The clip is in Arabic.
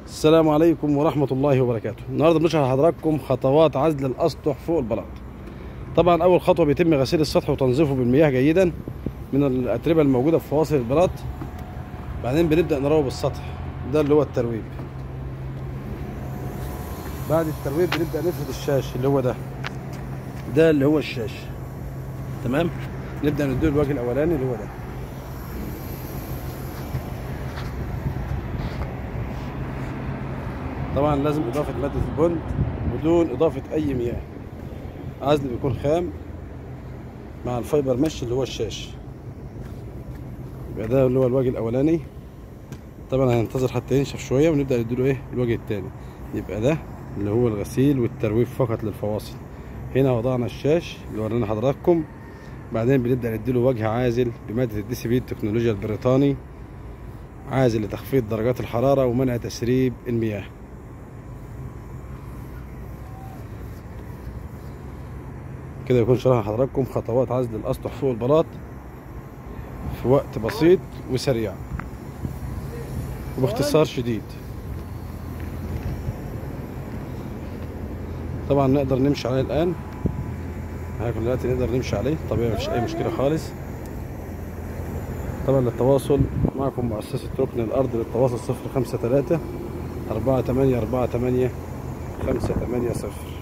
السلام عليكم ورحمة الله وبركاته. النهارده بنشرح لحضراتكم خطوات عزل الأسطح فوق البلاط. طبعا أول خطوة بيتم غسيل السطح وتنظيفه بالمياه جيدا من الأتربة الموجودة في فواصل البلاط. بعدين بنبدأ نروب السطح، ده اللي هو الترويب. بعد الترويب بنبدأ نفرد الشاش اللي هو ده اللي هو الشاش. تمام، نبدأ نديله الوجه الأولاني اللي هو ده. طبعا لازم إضافة مادة البند بدون إضافة أي مياه. عزل بيكون خام مع الفايبر مش اللي هو الشاش. يبقى ده اللي هو الوجه الأولاني. طبعا هننتظر حتى ينشف شوية ونبدأ نديله الوجه التاني. يبقى ده اللي هو الغسيل والترويب فقط للفواصل. هنا وضعنا الشاش اللي ورينا حضراتكم. بعدين بنبدأ نديله وجه عازل بمادة الدي سي بي التكنولوجيا البريطاني، عازل لتخفيض درجات الحرارة ومنع تسريب المياه. كده يكون شرح حضراتكم خطوات عزل الأسطح فوق البلاط في وقت بسيط وسريع وباختصار شديد. طبعا نقدر نمشي عليه الآن، هاكل دلوقتي نقدر نمشي عليه طبيعي، مفيش أي مشكلة خالص. طبعا للتواصل معكم مؤسسة ركن الأرض للتواصل 053 48 48 580.